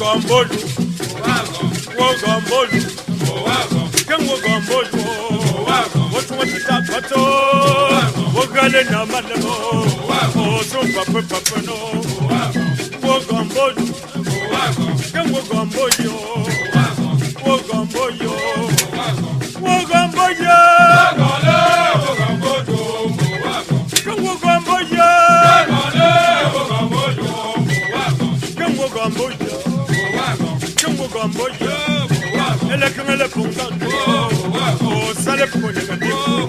Wogambolu, Wogambolu, Ken Wogambolu, what want to talk about? Wogale Namalamo, oh, so Papa no, Wogambolu, Ken Wogambolu, Wogambolu, Wogambolu, Ken Wogambolu. Elle comme elle est pour oh, ça les pour les oh,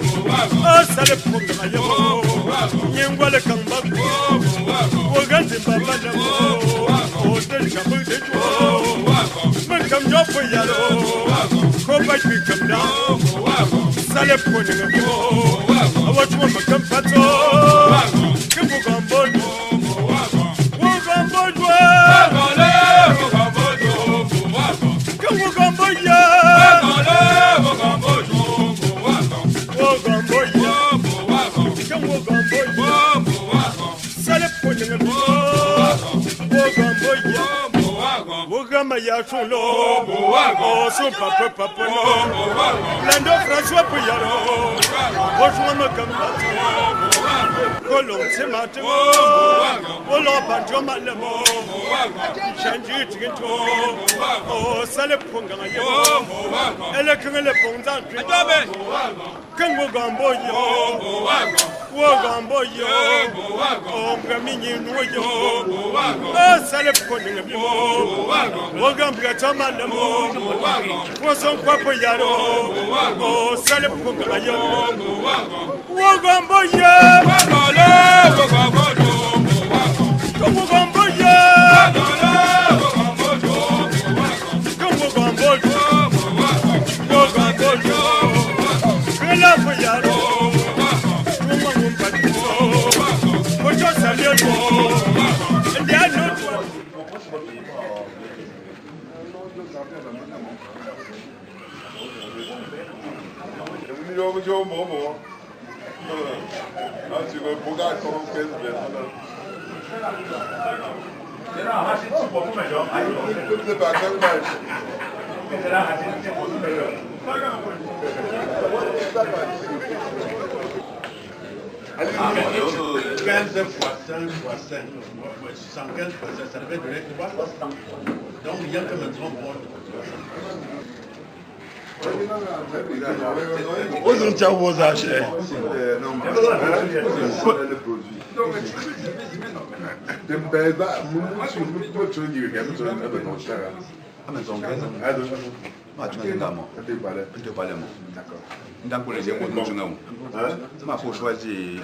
ça les pour les Yengwa le Kamba, oh, Ganti Baba, oh, Del Kabu de mais comme Joe for Yalo, come back, we come down, ça les pour les I watch one come pato, come on board, Maya Cholo, oh, son papa, Lando François Puyaro, bonjour, me comme Colon, c'est matin, oh, l'empancho malamo, Changi Tinto, oh, Salé Pongayo, elle est comme elle est pondant, Kango Gamboyo, Wogamboyo, oh, Gamini Noyo, oh, Salé Pongayo. Wogambia Tamalamo, Wason Papayaro, oh, Salem Pugayo, Wogamboya, Wogamboya, Wogamboya, Relapayaro, Womam Patito, Ojo Samuel, and they are not. Yo, Momo. Tu veux Boga comme 15 c'est pas quel match. « 15 fois 5 fois 5, 115 fois 5, ça devait donner 300. Donc il y a comme un trompe. Aux Ontiago, ça achète. Non, mais le produit. Tu me payes ça, moi, je suis tu dis que tu es un peu non cher. Ah, mais ton gaz, tu n'as pas moi. Tu n'as pas moi. D'accord. Donc, pour les gens, tu m'as faut choisir.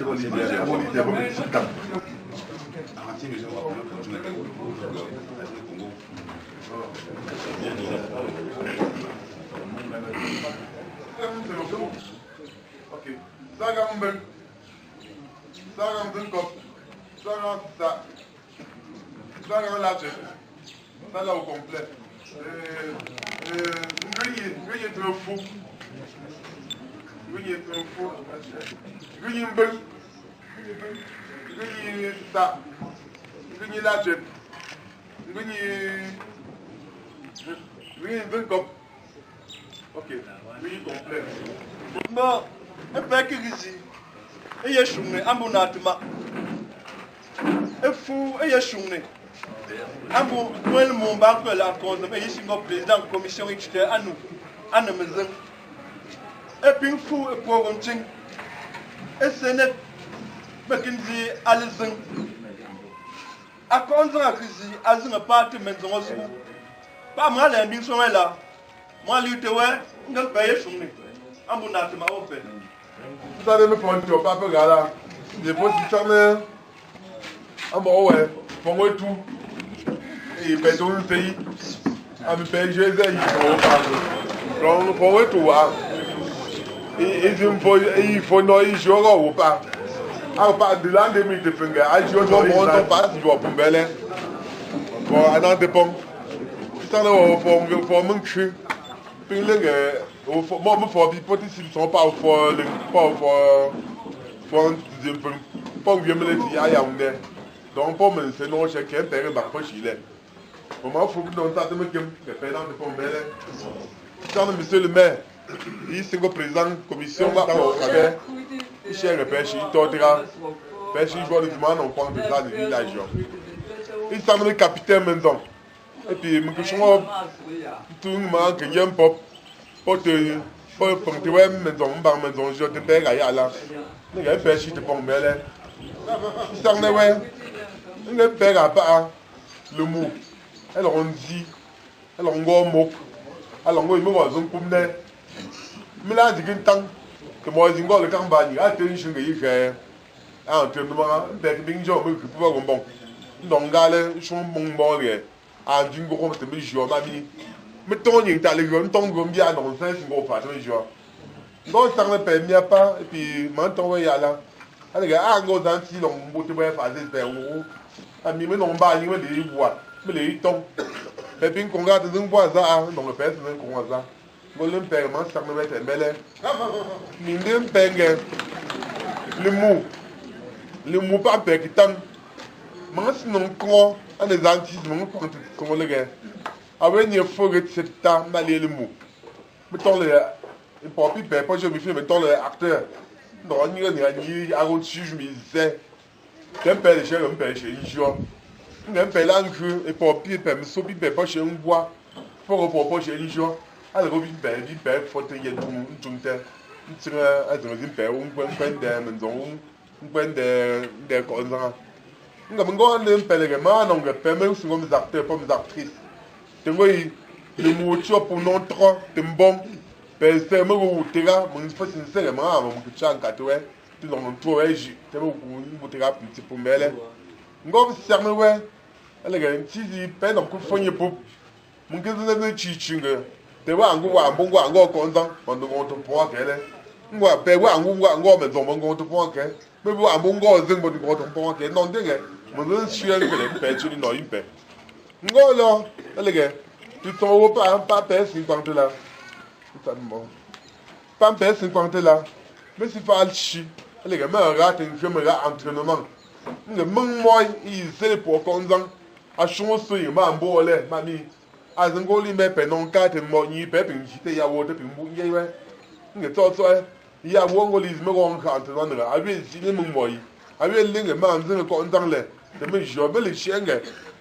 Ok. Sagambel. Sagambel kop. Sagam ça. Sagam la tête. Sagam au complet. Grillé trop fou. Grillé trop fou. Grillé mbel. Grillé ça. Grillé la tête. Grillé mbel kop. Ok. Grillé complet. Bon, un peu qui ici, et y a choumé, un bon atma, et fou, et y a choumé. Un bon, le monde banque la cause, mais ici, le président de la commission externe, à nous, à nos maisons. Et puis, fou, et pour un ting, et c'est net, mais qui dit à l'izin. À cause de la crise, à une partie, mais dans le pas mal, les ambitions sont là. Moi, l'UTW, on a payé choumé. Vous savez, le point de vue, pas là. Les postes qui sont bon, ouais, pour moi tout. Et il paye tout le pays. Ah, mais paye Jésus, il faut pour moi tout. Il faut non, il joue ou pas. Ah, pas de l'an 2000 de Finger. Ah, je joue mon temps, pas si je vois pour Belin. Bon, à n'en dépend. Putain, pour mon cul. Puis moi, je fais des petits ne sont pas pour donc, pour me c'est non, chacun perd ma poche. Il est. On m'a foutu dans ça, de me dire, le président de Pombele. Quand monsieur le maire, il est le président de la commission, il cherche le pêche, il tortera. Pêche, il voit le dimanche, on prend des plats de village. Il s'en le capitaine maintenant. Et puis, je suis tout le monde qui vient pour te ponctuer maison, je te paye à la. Il y a un pêche de Pombele. Il s'en est ouais. Il est père à part le mot. Elle on dit, elle on go mot. Alors on me voit un peu mais là j'ai qu'un temps que moi j'ai encore le campagne. Ah tu es une chose que ah tu me vois, ben bien sûr me que pas bon. Donc gars sont bon bon les. Ah tu me comprends te me joue ma vie. Mais ton y t'as les gars ton gomme bien dans ça c'est gros pas te joue. Donc ça me permet pas et puis maintenant ouais là. Les gars ah go dans si l'on botte ouais faire des ami mais non pas ni me les voix. Mais les tons. Et puis, qu'on regarde un bois, donc le père, c'est un convoi. Vous le paiement, ça me met un bel. Nous ne payons le mot pas payé qui tend. Mais si nous croyons à des antismes, comme le gars. Avec une forêt de cette table, malé le mot. Mettons le. Et pour puis, pas je me fais, mettons le acteur. Non, il y a ni à au-dessus, je me disais. C'est un père de chez un père chez une joie. Un père là, et pour puis, me sauver, pas chez un bois. Pour pas chez une joie. Alors, il père, faut te y aller tout le temps. Il tire à un père, un point de maison, un point de causes. Nous avons un pèlerin, donc permet aussi comme des acteurs, comme des actrices. Tu vois, le mot pour non trop, tu me bon. C'est moi où tu es, mon faut sincèrement, avant que tu aies un cadeau, tu n'en trouves pas, tu es où tu es un petit peu mêlé. Nous avons cerné, ouais, elle est un petit peu dans le fond, pour mon gars de teaching. Tu vois, un bon content, on ne compte pas qu'elle est. Nous avons payé un bon mais on ne compte pas qu'elle est. Mais vous avez un bon gars, on ne compte pas qu'elle est. Non, tu es je suis un peu de paix, tu n'as pas. Non, les gars, tu t'en vas pas paix 50 là. Pas paix 50 là. Mais c'est pas le chi. Les gars, mais rate un jeu, mais entraînement. Le monde, moi, il sait pour content. À chaud, il m'a un beau lait, mamie. À un gros limé, non, 4 mois, il peut une chute, il y a water, puis il y a. Il y a un gros lisme, on rentre dans le. Avec les mots, avec les mains, je content là. De me jouer les chiens,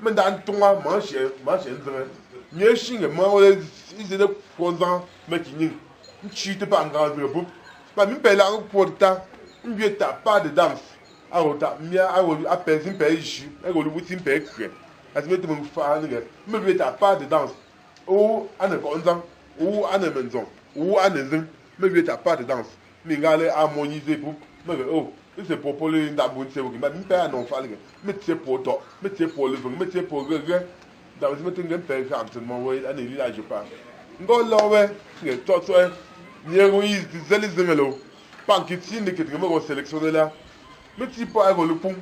mais dans ton marché, mieux chien, moi, ils étaient contents, mais qui n'y chute pas en grande de bout. Ma mine paye là pour ta, une vieux pas de danse. À Rota, mia, à peine une paye, elle va le paye. À ce moment où me vieux pas de danse. Ou à ne content, ou à ne maison, ou à ne zin, me vieux pas de danse. M'ingale harmoniser pour me oh. C'est pour les d'abord c'est ok mais pas non faire mais c'est pour toi mais c'est pour le mais c'est pour le dans le meeting de paix absolument ouais à ne là je parle ngolo ouais c'est toi toi ni héroïse des les zemelo pas que si ne que tu me sélectionner là mais tu pas avoir le pont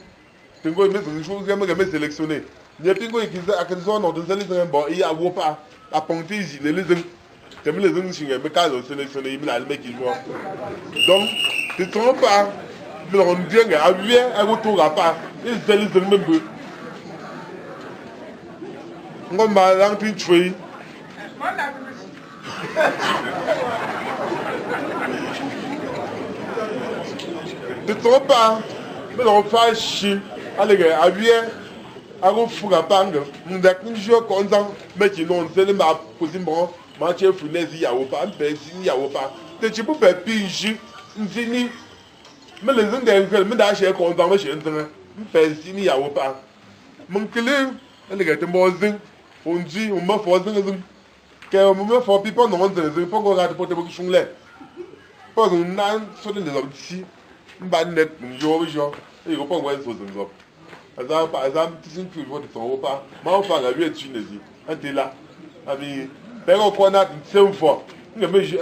tu go mais une chose que me sélectionner ni pingo qui à quelle zone dans les zemelo bon il y a pas à ponter les comme les zones sont mais quand sélectionner il a le mec qui voit donc tu te trompes pas. Mais on dit qu'il y a un retour à part. Ils se disent même peu. On m'a rempli de fruits. Tu te trompes pas. Mais on fait chier. Allez, il y a un retour à part. On a qu'un jour content. Mais qui n'ont pas de ma cousine. Ma chef, il y a pas. Il y a pas. Tu peux faire pire. Mais les gens qui me donnent chez content, mais chez eux, il n'y a pas. Mon clé, elle est moisine. On dit, on m'a forcé les gens. Car on m'a forcé pas non, on pas qu'on rate pour te boucher là. Pas un nan sur les hommes ici. Un bannet, un jour, et il faut pas voir les choses. Par exemple, tu sais que tu vois de ton repas. Ma femme a vu être Tunisie. Elle était là. Elle dit, ben on connaît une seule fois. Mais je,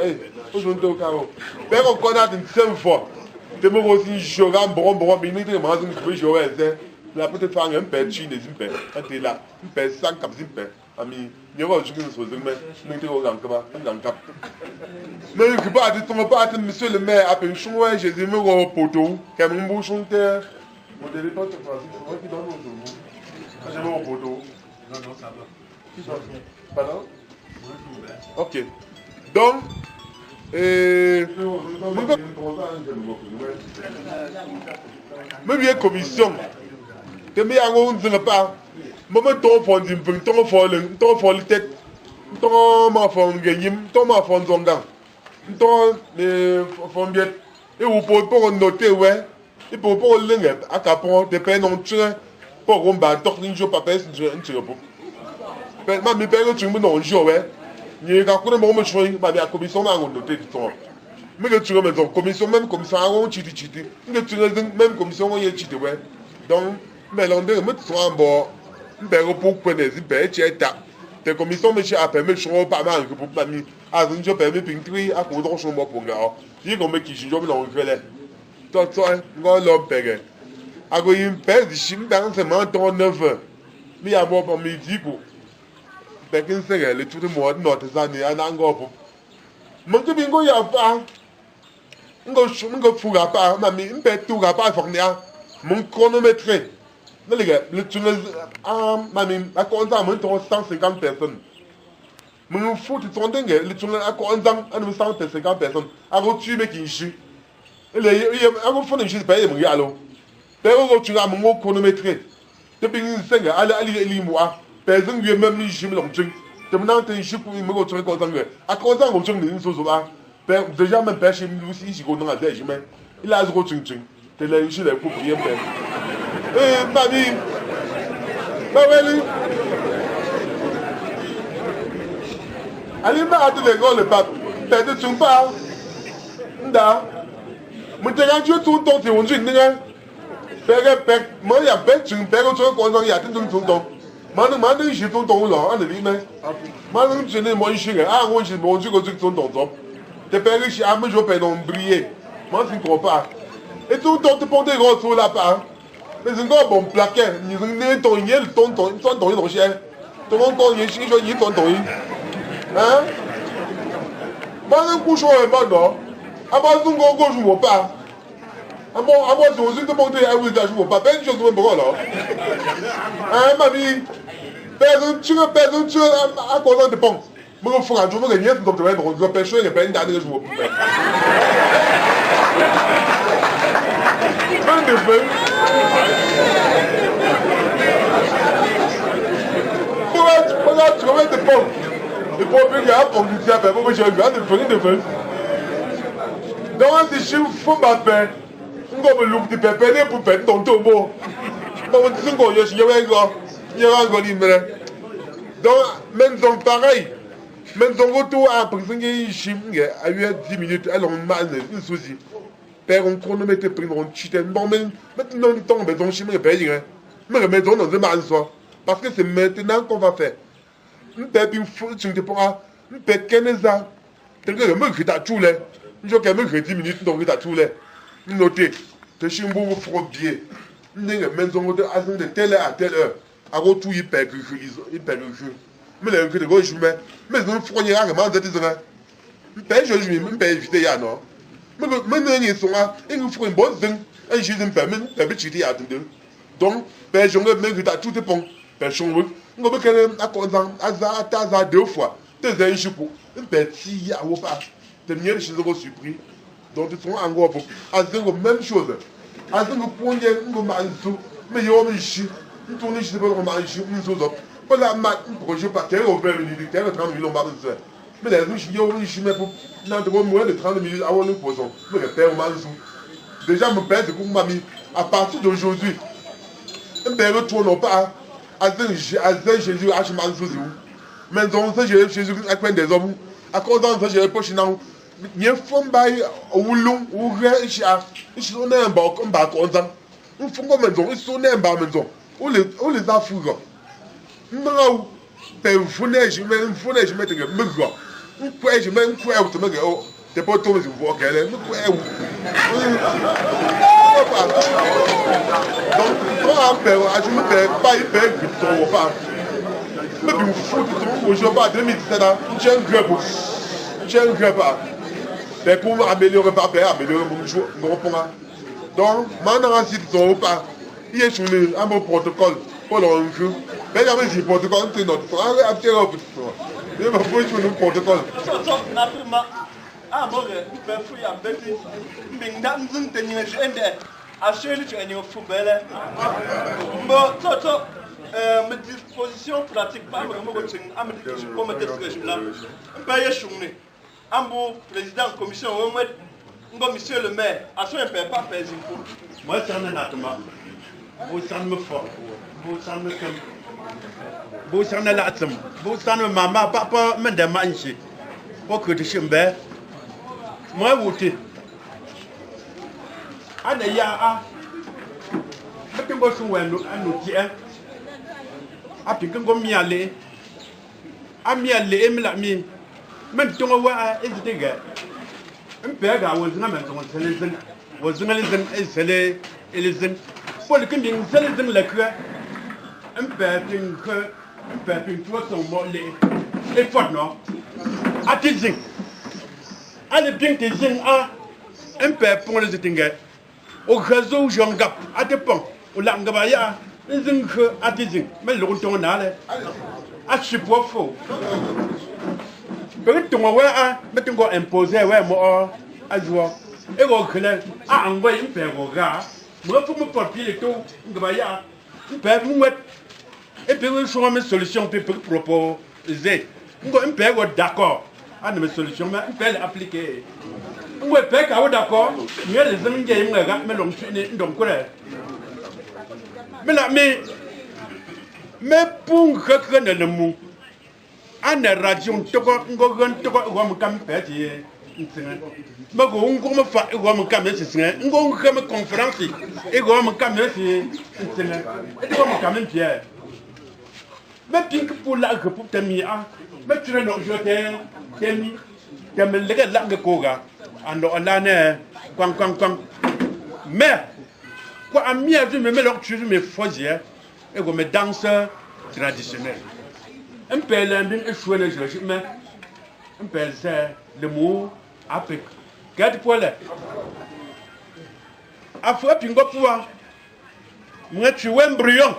aujourd'hui au carreau. Ben on connaît une seule fois. Tu me vois aussi jouer un bon, mais il me demande si je peux jouer. La peut-être faire un peu de chine, un peu. Elle était là. Un peu 5 comme un peu. Ami, il y a une chose, mais je ne sais pas. Mais je ne sais pas, tu ne pas, monsieur le maire, à peine chouette, j'ai dit, me voir au poteau, comme un bouchon de terre. Mon téléphone, c'est facile, c'est moi qui donne au poteau. Je vais au poteau. Non, ça va. Pardon? Ok. Donc, même commission, tu me dis pas, moment ton fond d'un ton fond le tête, ton ma fond gagnим, ton ma fond zongan, ton fond bien, et vous pouvez pas noter ouais, et pour pas le à capon, des peines on tue, pour qu'on bat, donc une jour pas pèse, un tire pour. Ma mi père tu me non jouer. Ni ka kuna mo choi ba bia commission ma ngondo te to. Me ke tu me commission même commission a on chiti chiti. Me tu même commission on ye chiti we. Donc me londe me tu en bo. Mbe go pour connaître be cheta. Te commission me a permis cho pas ma que pour pas mi. A njo permis pintri a ko do cho mo pour ga. Yi go me ki jo me no vele. To ngo lo pege. A go yin pe di shim dan se man ton 9. Mi a bo pour midi ko. Bekin sege le tout le monde not zani anango po mongo bingo ya pa ngo fuga pa na mi mpe tu ga pa fornia mon chronomètre na le tout le ma mi a konta mon 150 personnes mon foot ton dingue le tout a konta an 150 personnes a go tu me kinshi le a go fona juste paye mon yalo pero go tu ga mon chronomètre te bin sege ali moi personne qui même ni chim long chung te maintenant te chip pour me go truc comme ça à cause ça go chung ni so so ba déjà même pêche mi aussi si go dans la tête mais il a go chung chung te la ici les pour prier ben babi ba weli ali ma atu le go le pap te de chung pa nda mo te ga ju tu to te won chung ni ga pe mo ya pe chung pe go chung ko so ya tin chung chung Mano ici ton ton là, on est lui mais. Mano tu n'es moi ici, ah moi je mon Dieu que tu ton ton. Te pères ici à me je peux non briller. Moi tu comprends pas. Et tout ton te pondé gros sur la part. Mais c'est encore bon plaquet, ni ne ton yel ton ton cher. Ton ton ici je y ton ton. Hein? Mano couche au mano. Aba tu go go joue pas. Abo tu aussi te pondé à vous joue pas. Ben je me bon là. Hein mamie? Personne tu à cause de pont. Moi faut un jour me gagner donc tu vas me repêcher et ben d'aller jouer. Ben de fait. Pourquoi tu vas de pont? Il faut plus gars pour du diable, moi je regarde de fait. Donc si je faut m'appeler, on va me look de pépé pour faire ton tombeau. Bon tu go je vais go. Donc, même donc pareil, même donc retour à à 10 minutes, alors on m'a une souci. Père, on chronomètre pris, on chite, bon, même maintenant le temps, mais on chimie paye, mais remettons dans le mal soi. Parce que c'est maintenant qu'on va faire. Un père, une fois, tu ne pourras, un père, 15 ans, tu ne me que tu as tout là. Je vais me 10 minutes, donc tu as tout là. Notez, tu chimbo au front biais. Une maison de telle heure à telle heure. Avant tout, il perd le jeu. Mais les gens qui jouent, mais ils ont fourni à vraiment des gens. Ils payent, je joue, ils payent éviter, non. Mais ils sont là, ils nous font une bonne zone. Et je ne peux pas cheater à tout. Donc, les gens qui ont tout bon. Les gens qui ont 2 fois. Des échos pour un petit à vos pas. Des miens chez eux surpris. Donc, ils sont encore pour. À la même chose. À ce point, ils ont mal tout. Mais ils ont ici. Nous tournons ici, nous avons ici, nous autres. Pas la mat, un projet pas terre au père, il était 30 millions par an. Mais les riches, ils ont ici, mais pour nous moins de 30 millions avant nous posons. Mais le père, on déjà, mon père, c'est pour ma mie. À partir d'aujourd'hui, un père ne tourne pas à Jésus, à Chemanzou. Mais donc, ça, j'ai Jésus à quoi des hommes. À cause d'un, j'ai pas chez nous. Il y a une femme ou long, ou rien, ils sont un bac, un bac, on s'en. Ils font comme maison, ils sont un bac maison. On les a fouillés. Non, t'es un fourneige, mais un fourneige, mais t'es un mugger. Un quoi, je mets un quoi, tu me dis, oh, t'es pas tombé sur vous, qu'elle est, un quoi, donc, quand on perd, je me perds pas, il perd, il ne tombe pas. Mais puis, il faut que tu ne pas 2017, j'ai un grep. Mais pour améliorer, pas faire, améliorer mon jour, mon point. Donc, maintenant, si tu ne pas, il y a sur un bon protocole pour l'enjeu. Benjamin, j'ai protocole, tu notes. Un petit peu. Je vais vous faire un protocole. Ah, bon, je vais fouiller un peu. Mais je vais vous dire, assurer que vous football. Bon, mes dispositions pratiques, pas vraiment que je peux me dire là. Pas y chouner. Un bon président de commission, monsieur le maire, assurer un peu pas faire impôts. Moi, c'est un atma. Vous ça me fort. Vous ça me comme. Vous ça ne l'attend. Vous ça ne maman, papa, me demande. Pour que tu chimbe. Moi, vous t'es. Ada ya Mati ngo suwenu anu tie. Api ngo miale. Amiale emla mi. Men tongo wa ezidega. Mpega wozina men tongo selezin. Wozina lezin ezele elezin. Pol kinding selezin lekra. Mpepin to so mo le. E fort no. Atizin. Ale bien tizin a. Mpepon le zitinga. Au réseau Jean Gap, à dépend, au Langabaya, les inques à Dizing, mais le retour en aller. À support faux. Peut-être qu'on va mettre imposer, ouais, moi, à joie. Et au clair, à envoyer un père au gars, moi, pour me porter les taux, Gabaya, un père mouette. Et puis, nous sommes une solution pour proposer. Un père d'accord. Ah, mes solutions, mais un père appliqué. Où est Pek à d'accord? Il y a les amis qui ont mais l'on finit donc quoi? Mais là, mais pour que le mou, en radio, tu vois, on comme petit. Mais on comme fa, on comme c'est on comme conférence, et on comme c'est et on comme Pierre. Mais pink pour la que pour t'aimer, mais tu n'as pas jeté, t'aimes le gars là de Koga. Ando alane kwang mais quoi a mis à me leur tuer mes foisiers et comme danseurs traditionnels un peu l'ambin et chouette je mais un peu c'est le mot apek quatre poils a fois pingo pouvoir moi tu es embryon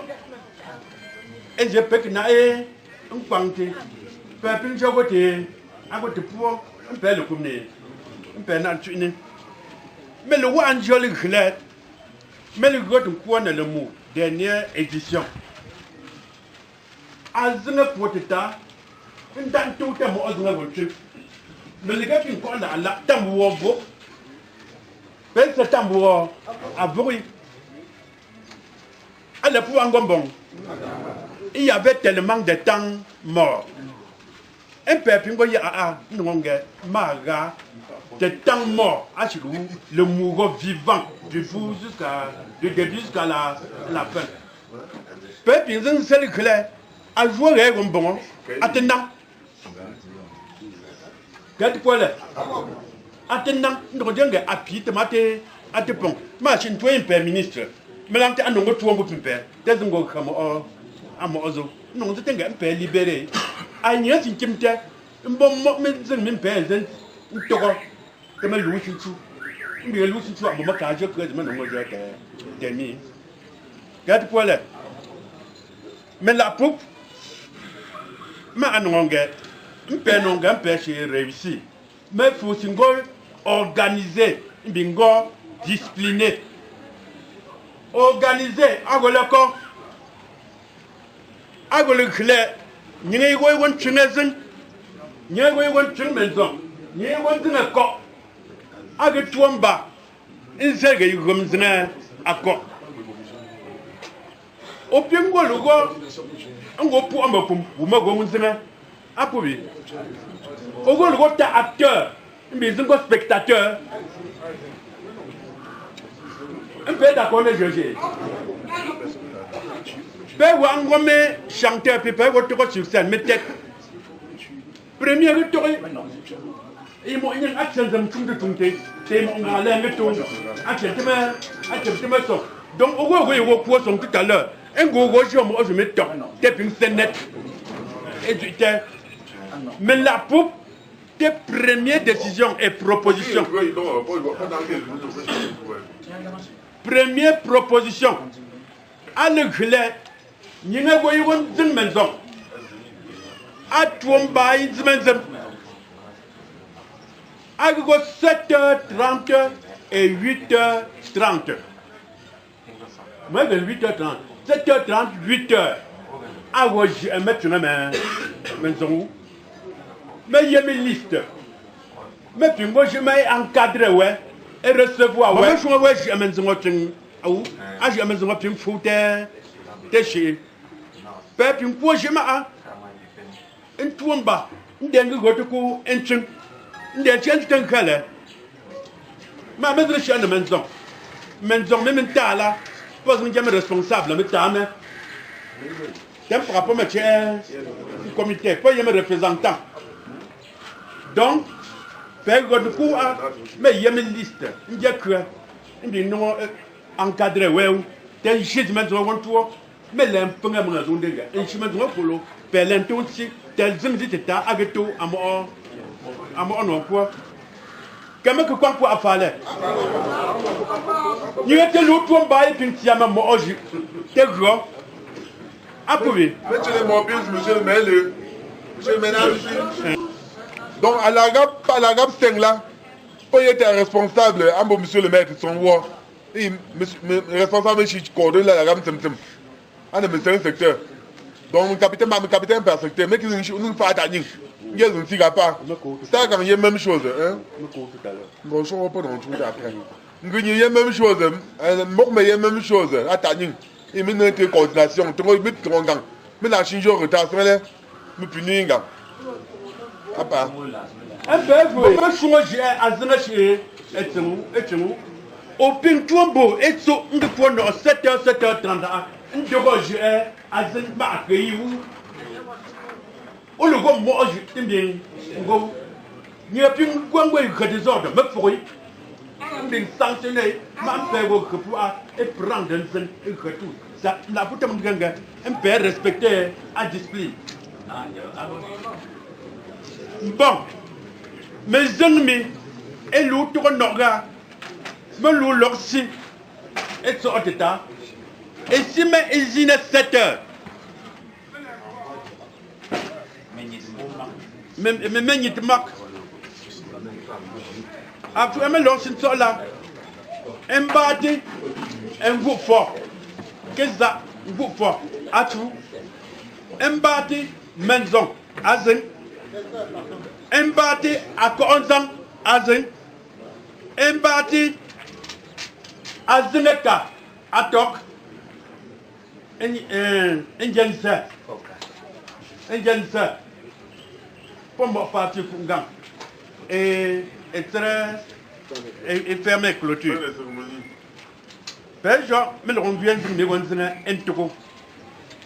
et je peux que nae un quanté pepin jogoté à côté pour un peu le comné. Mais le roi Anjoli Glet, mais le gros de quoi le mot, dernière édition. Azna Poteta, une dame tout à moi, mais le gars qui croit à la tambour, ce tambour à bruit. À la pouvoir gombon, il y avait tellement de temps mort. Un peu pingo ya non maga de temps mort à le mourant vivant du bout du début jusqu'à la fin. Peu pingo c'est clair à jouer comme bon attendant. Quatre poils attendant nous regarde à pied tomate à te pont machine toi un père ministre mais là tu as non tu on peut père des ngo comme à mozo non tu t'es un père libéré. Aïe, si tu me dis, un bon mot, mais je ne me pèse, un taureau, tu me loues tout. Il me loue tout à mon cage, je crée de mon nom de mi. Garde pour là. Mais la poupe, ma anonguette, un père non gain pêche réussi. Mais il faut s'y organiser, bingo, discipliné. Organisé, à le corps, à le clair. Ni ngay woy won ci nezin ni woy won ci maison ni won dina ko ag tuamba in sege yugum zina akko o pingo lugo ngo pu amba pum bu mago mun zina apubi o go lugo ta acteur mbi zingo spectateur un peu d'accord les juges. Père Wangome chanteur, puis Père Wotoko sur scène, mais tête. Premier retour, ils m'ont une action de Tumé, c'est mon galère, mais tout. Donc, au revoir, au poisson tout à l'heure. Un gros rocher, moi, je mets top, taping net. Et tu t'es. Mais la poupe, tes premières décisions et propositions. Première proposition. À le glet. N'y a pas eu une maison. À Touamba, il se met. À 7h30 et 8h30. Moi, de 8h30. 7h30, 8h. Ah, ouais, je vais mettre une maison. Mais il y a mes listes. Mais puis moi, je vais encadrer, ouais, et recevoir, ouais. Je vais à maison, ah, je vais à maison, puis me déchets. Puis moi, je vais un toumba, un dengue, un chien, un chien, un calais. Ma maison, je suis à la maison. Maison, même un tas là, pas un gamin responsable, mais t'as un. T'aimes par rapport à un comité, pas un représentant. Donc, faire du coup, mais il y a une liste. Il y a que des noms encadrés, ouais, tel gisement de one-tour, mais l'impunga mon azon de gars. Un chemin de polo, per l'intonsi, tel zim dit état, agato, à mon emploi. Comment que quoi pour affaler? Il y a tel autre one by Pintiama Moji, tel gros. Approuvé. Faites les mobiles, monsieur le maire. Monsieur le ménage. Donc, à la GAP Steng là, il était responsable, monsieur le maire, son roi. Responsable, je suis coordonné la GAP Temtem. On est ministère du secteur. Donc, mon capitaine par secteur, mais qui nous fait attaquer. Il y a un petit pas. C'est quand même la même chose. Bon, je ne vais pas dans le truc après. Il y a la même chose. Il y a la même chose. Attaquer. Il y a une coordination. Mais la Chine, je retard. Je punis. Apa. Un peu, je suis à Zanachi et tout. Au Pintuambo, et so, on peut 7h, 7h30. On doit jouer à Zanba, on le voit, moi, je t'aime bien. Il n'y a plus de désordre, mais pour lui, on est sanctionné, ma père et prendre un retour. Ça, la putain de ganga, un père respecté à discipline. Bon, mes ennemis, et l'autre n'aura, me l'oursi, et son état, et si mes usines 7 heures, mais il te marque. Après, me lance une seule là, un bâti, un groupe fort, qu'est-ce que ça, un groupe fort, à tout, un bâti, maison, à zin. Un bâti à Konzang, à Zin. Un bâti à Zineka, à Tok. Un genset. Pour moi, partir pour Gang. Et fermer clôture. Père Jean, mais on vient de me dire un tour.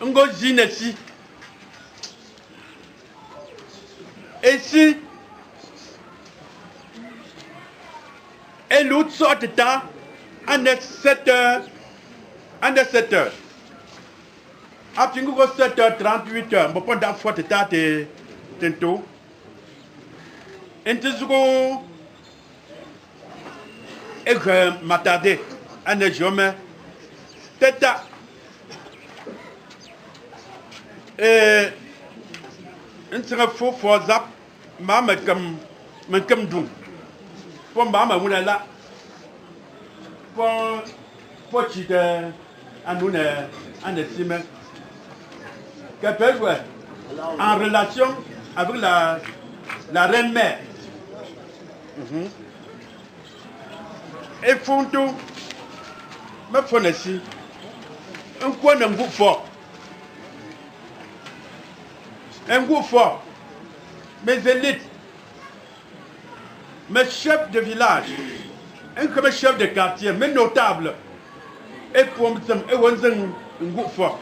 On go zinesi. Et si, et l'autre sort de temps, en 7 heures, après 7h30, 8h, je prends d'abord de temps, tantôt. Et je m'attendais à ne jamais. Tata. Et un serait faux for zap, maman comme doux. Pour maman, on est là. Pour tu à nous, en estime. En relation avec la reine-mère. Et font tout. Mais faut ici. Un coin d'un groupe fort. Un groupe fort, mes élites, mes chefs de village, un chef de quartier, mes notables, et pour me dire, un groupe fort.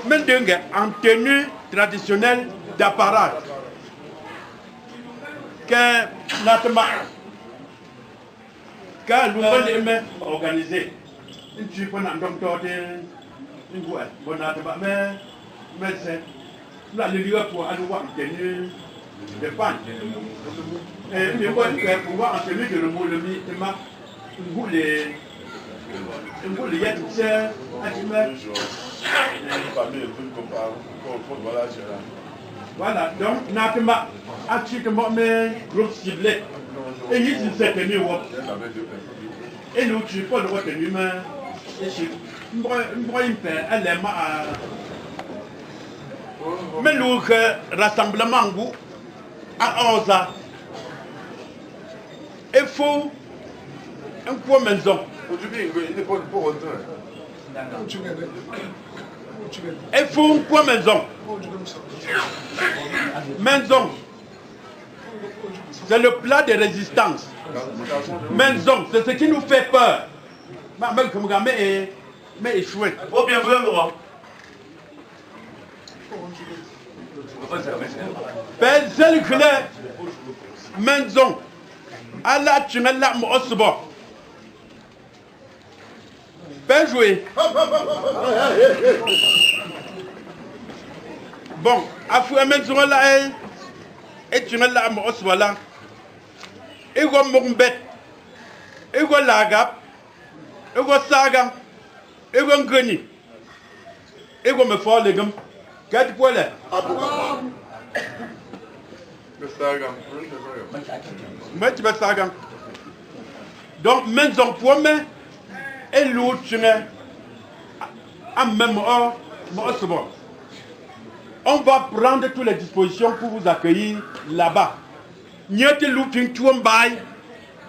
Mais en tenue traditionnelle d'apparat, que natma, car nous allons organiser. Une type de docteur, une voix, bon natma, mais c'est la ligue pour aller voir une tenue de panne. Et pour voir en tenue de le mot, le Vous les êtes tiens, voilà, donc, Nakama, actuellement, mes groupes ciblés. Et ils sont certainement. Et nous, tu peux le retenir, mais elle est mais nous, rassemblement, à 11 ans, il faut un point maison. Il faut un point maison. Maison, c'est le plat de résistance. Maison, c'est ce qui nous fait peur. Mais échoué. Oh bien vraiment. Pèse que les maison. Allah tu n'as la m'osbo. Pèse jouer. Bon, à fou maison là et tu n'as la m'osbo là. Et go mombet. Et go lagap. Et go saga. Et go ngani. Et go me faut les gars. Qu'est-ce que là? Donc, maison pour moi, et l'autre, on va prendre toutes les dispositions pour vous accueillir là-bas. Nous avons loupé tout un bail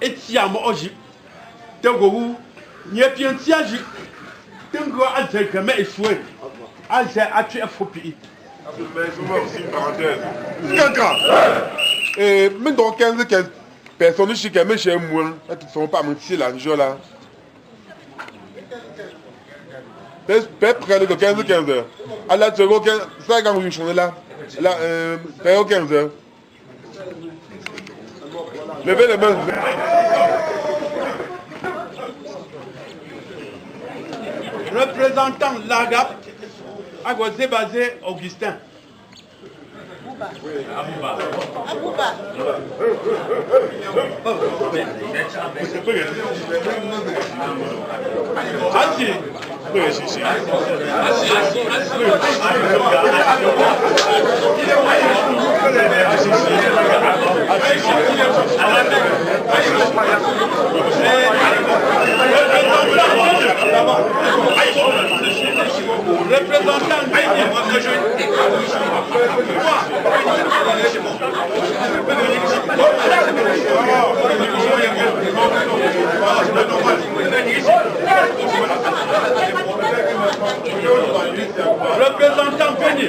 et tiens, moi, j'ai nous avons tiagé. Nous avons échoué. Et même dans 15 personnes chez moi, elles ne sont pas mentir là, là. Près de 15 heures. À la seconde, ça quand vous changez là, là, 15 heures. Levez les mains. Représentant l'AGAP, Agosé basé Augustin. Abouba. Représentant Béni.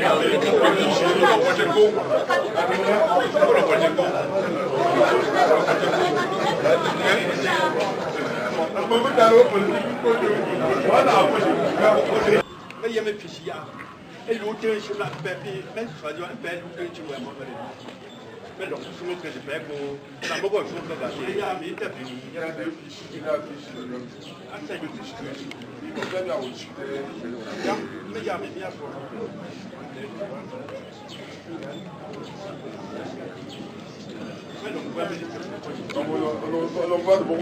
Et l'autre, je l'ai fait, mais je vais dire, tu vois, mais donc, je suis très bien pour la bonne chose de la vie. Il y a des fiches, il y a des fiches, il y a des fiches. Il faut faire la route. Mais il y a des fiches. On voit de bon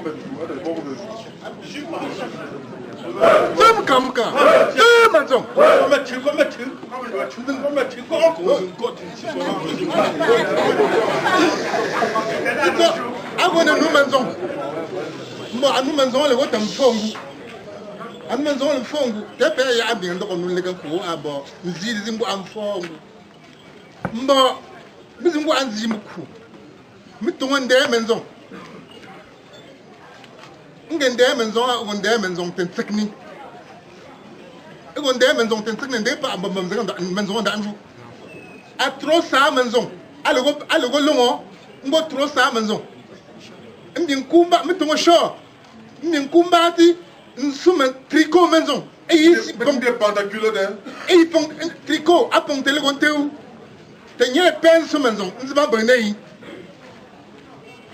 tricot maison. Et il tricot à ponter le gontéou. Tenir peine sous maison. Nous va bonner.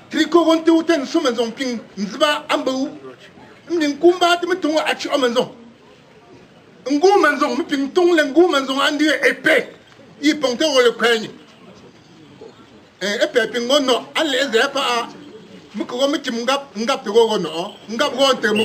Tricot gontéou ten sous maison ping. Nous va ambou. Nous kumba te mettons à tu maison. Ngou maison, nous ping ton l'engou maison andi épée. Il ponter le coin. Épée ping non. Allez, pas. Nous comment tu m'gap te go no. Ngap go te mou.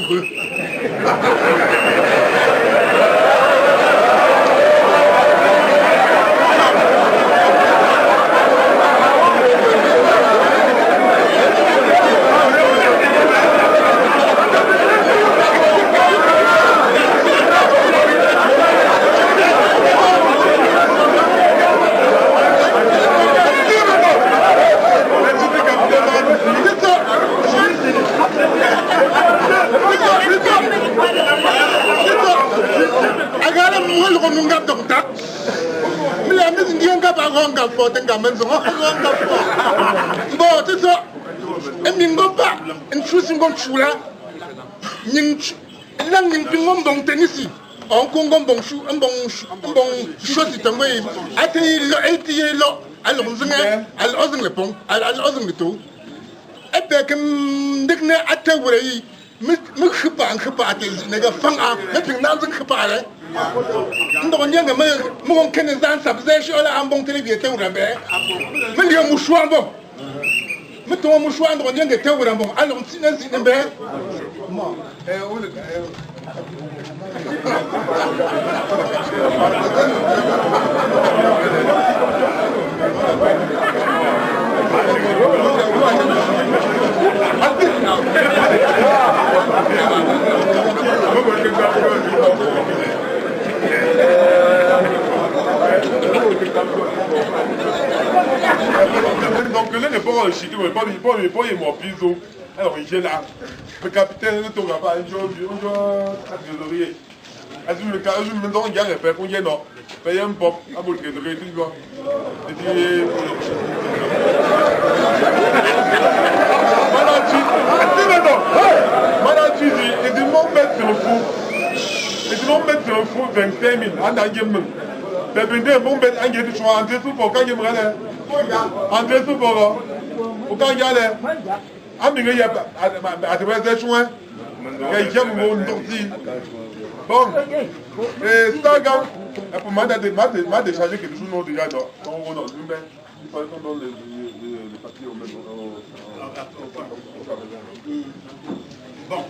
Donc là, n'est pas chic, mais pas mon piso. Alors, il est là. Le capitaine ne tourne pas, il joue trésorier. Est-ce que le cas, je me donne, il y a un peu, il y a non. Paye un pop, à bout de trésorier, tu vois. Et puis, voilà, tu dis, et du monde mettre sur le fou. Et du monde mettre sur le fou 25 000, en agément. Mais bien, bon, ben, un gars, tu vois, en dessous pour quand il me relève. En dessous pour quand il y a les. Ah, mais il y a à travers des soins. Il y a un tortille. Bon, et ça, gars, pour moi, m'a déchargé quelque chose déjà dans une bain. Il fallait qu'on donne les papiers au même. Bon.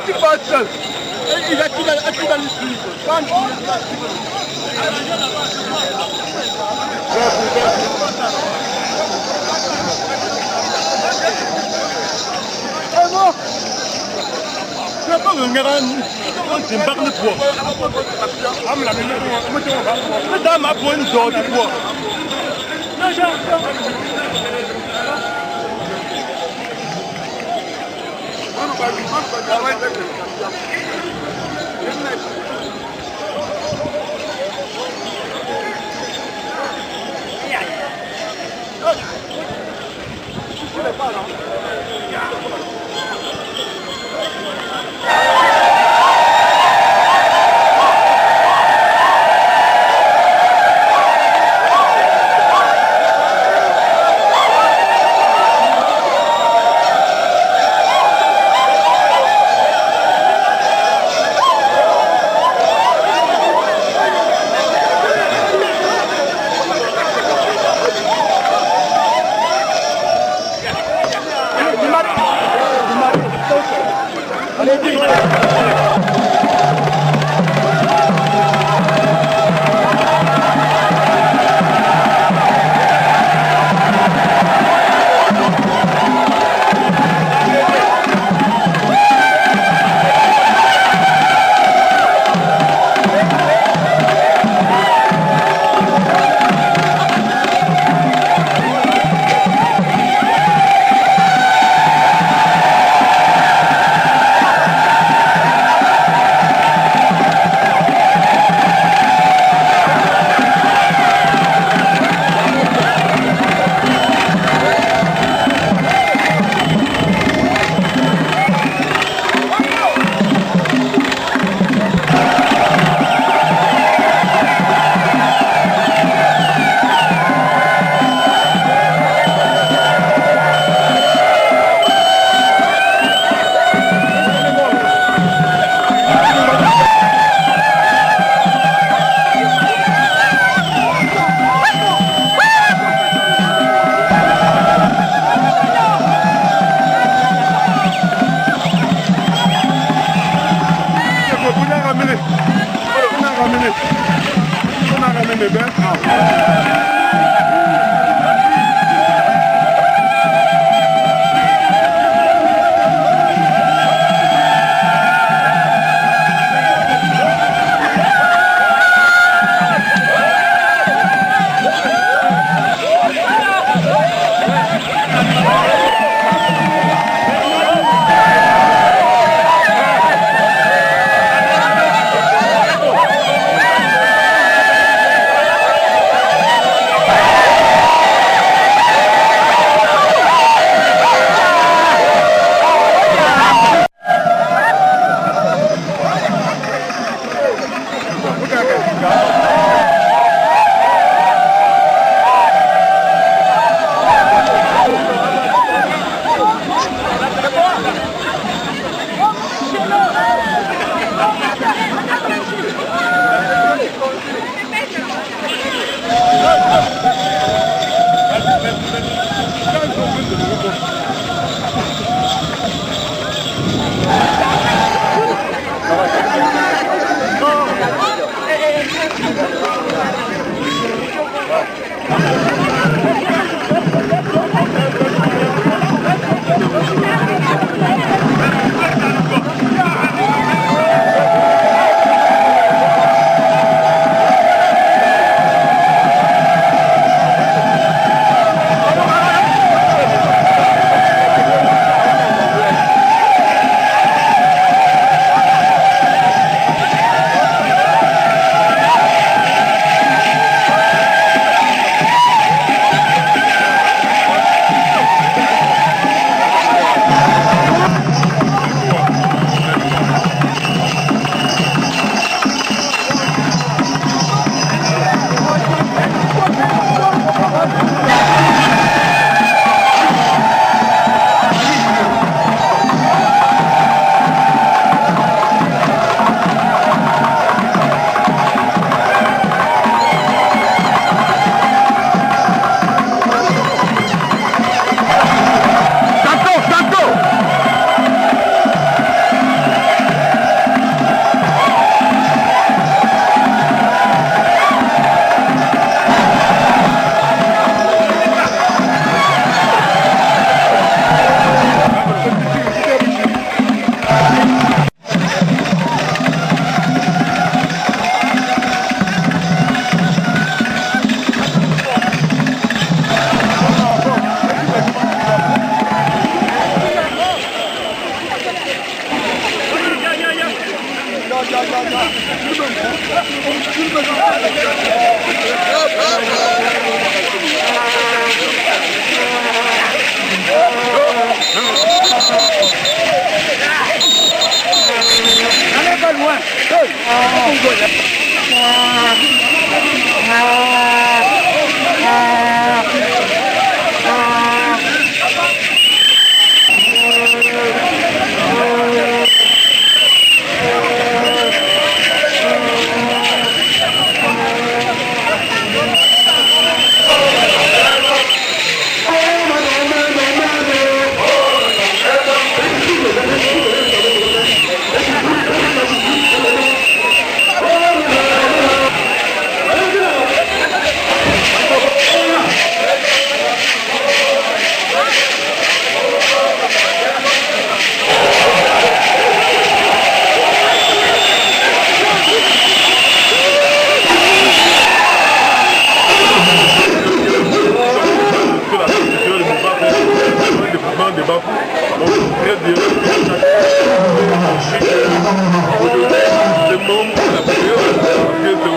Tu passes seul. Il va tout dans le suivre.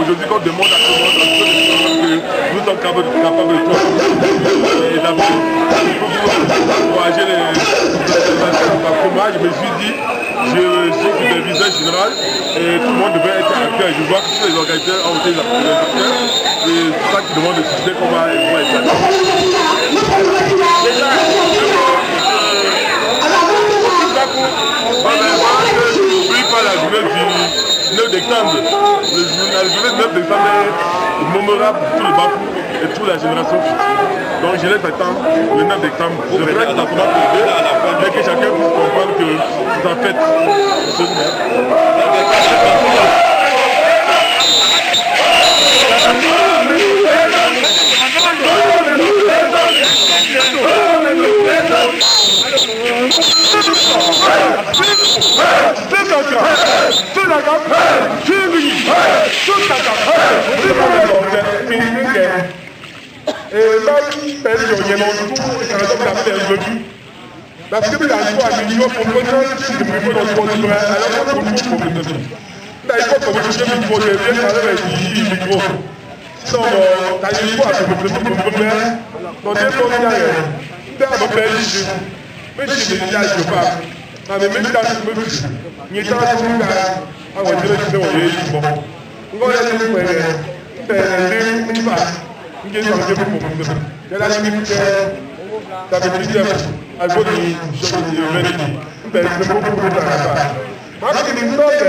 Aujourd'hui, qu'on demande à tout le monde que nous sommes capables de tout. Et d'abord, pour encourager moi, je me suis dit, je suis superviseur général et tout le monde devait être à cœur. Je vois que tous les organisateurs ont été les acteurs et c'est ça qui demande de décider comment ils vont être. N'oublie pas la journée du 9 décembre. La journée du 9 décembre est mémorable pour tout le Bafou et toute la génération. Donc je laisse attendre le 9 décembre. Je ferai que ça commence le 2, mais que chacun puisse comprendre que c'est en fête. Parce que la foi a mis au fond de notre vie, alors qu'on peut il faut que vous ayez micro, je viens parler avec le micro. Sinon, t'as une foi, c'est le problème. Donc, dès qu'on y a un peu mais je ne dis pas. Mais même quand je me dis, il y a un peu de on va dire que c'est bon. On va aller le faire. Il va. Il y a un peu de problème. Il y a la limite. Ça veut dire à cause du choc de l'humanité. C'est beaucoup de travail. Parce que les autres,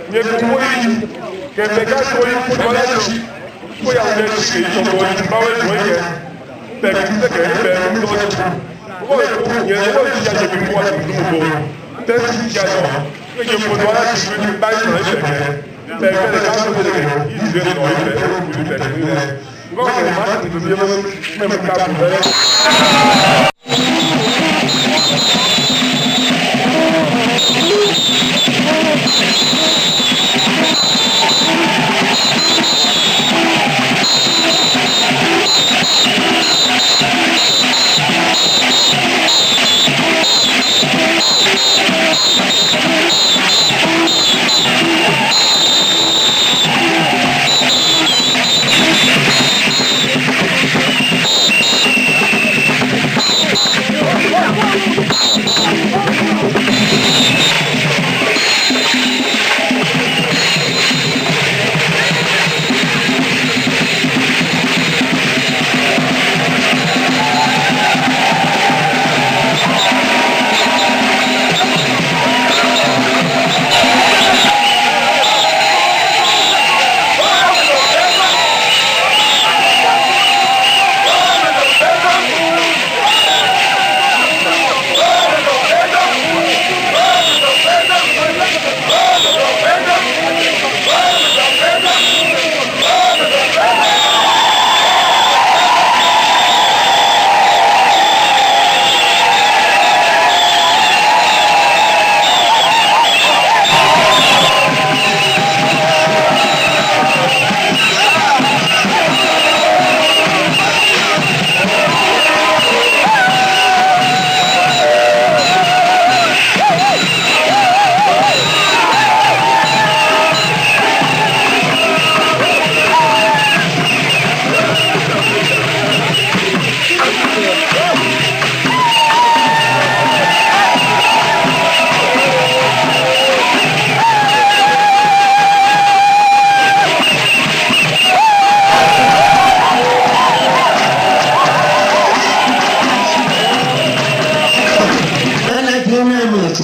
il y a des moyens qui sont des gars qui ont la vie. Il faut y avoir des choses qui sont bonnes. Il faut y avoir des moyens. Mais qui sont des gens il y a des gens qui ont des moyens qui sont bons. Telle situation. Il y a des gens qui ont des bails sur les chèques. Mais les gars qui ont des gens qui viennent dans les chèques. Donc, même cas pour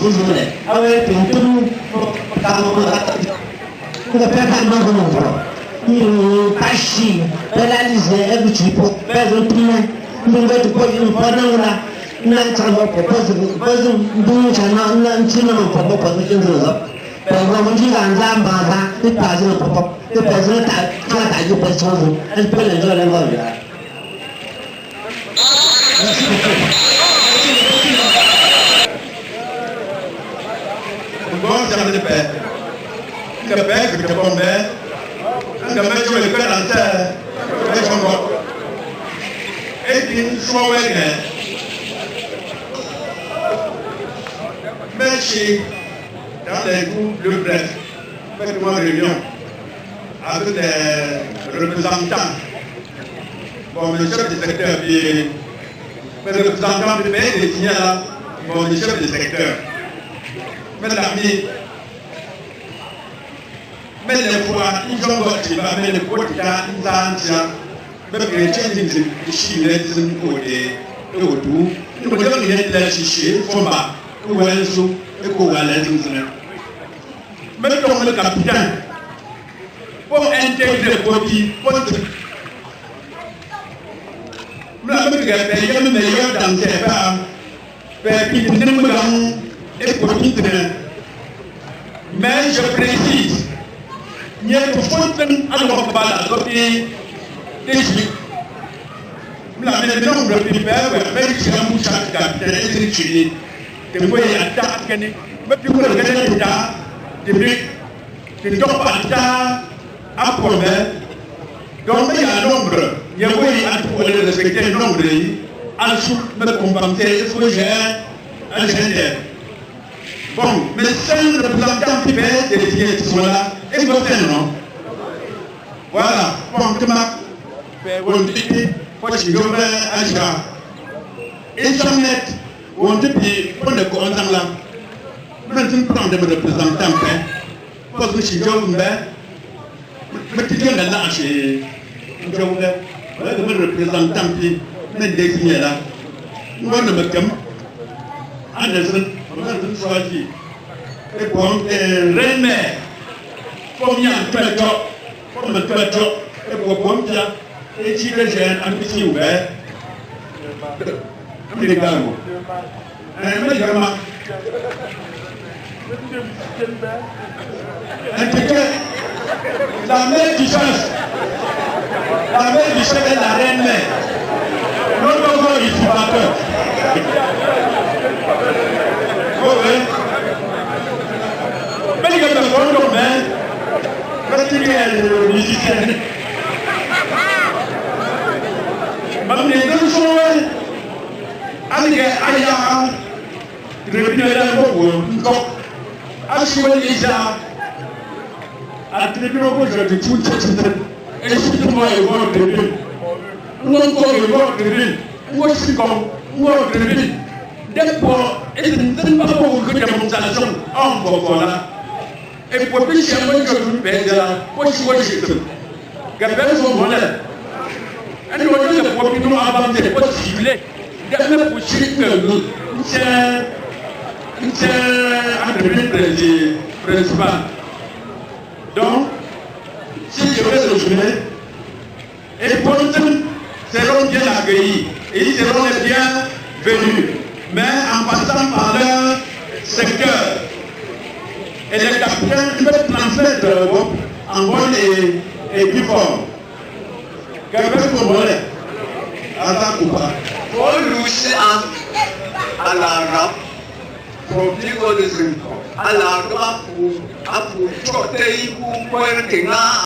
出出来，阿位平东大路那个别看那个路途，你巴西本来就是那个局部，别说东南，那个就过去过那个啦，那长得不是东城那去那个不是就是说，我们去干啥嘛啥，你把这个你把这个打就不清楚，还是不能叫两个月。Bon, j'en ai fait. Je fais que je tombe. Je me suis le cœur dans terre. Je suis mort. Et puis, je suis mort. Mais je suis dans les groupes de presse. Faites-moi réunion avec les représentants. Bon, le chef du secteur, puis le représentant du pays, il est signé là. Bon, le chef du secteur. Mais l'ami, mais les fois, ils ont voté, mais les votes, ils ont mais les chrétiens, ils chient, ils ont voté, et autour, ils ont voté, ils ont chiché, ils font bas, ils ont voté, ils ont voté, mais comme le capitaine, pour intégrer le body, pour nous avons payé le meilleur dans ces femmes, puis nous avons et politique. Mais je précise, il y a une faute à l'Europe, côté des Juifs. Nous avons le nombre de people, mais je suis un bouchard de capitaine, et c'est Chili. Et vous voyez, mais puis vous regardez l'État, des gens par l'État à promettre. Donc, il y a un nombre, il y a pour respecter le nombre, en dessous, me compenser, il faut gérer un général. Bon, mais c'est le représentant qui fait des liens qui sont là, et ils vont faire non. Voilà, bon, tu m'as on dit, moi je vais à Gérard. Et j'en ai, on dit, on est content là. Maintenant, on prend des représentants, parce que je suis jeune, mais tu viens de là chez Joe, voilà, le représentant qui m'a désigné là. Moi, je me calme. Anderson, on a choisi. Et bon, René, combien de temps, comme de temps, et pour combien, et si les jeunes ont été ouverts, les gars, mais également, la mère du chef, est la reine mère. Notre mot, il faut pas peur. Mais il y a des gens qui sont musiciens. Même les deux joueurs, avec Aya, depuis le Bobo, à Chouelisa, à Tribunal, je dis tout et je suis moi et moi de lui. Nous encore et moi de lui. Moi je suis comme moi de lui. D'abord, et ce n'est pas pour que démonstration en voilà. Et pour que je me dise, pour que je me Gabriel son modèle. Et nous avons pour que nous avancer possible. D'abord, pour que nous c'est un principal. Donc, si je vais résumer, et pour nous seront bien accueillis et ils seront les bienvenus. Mais en passant par leur secteur, et les capitaines peuvent transmettre en bonne et plus fort. Qu'est-ce que vous voulez? Pour nous, à l'arabe, pour dire que à l'arabe, pour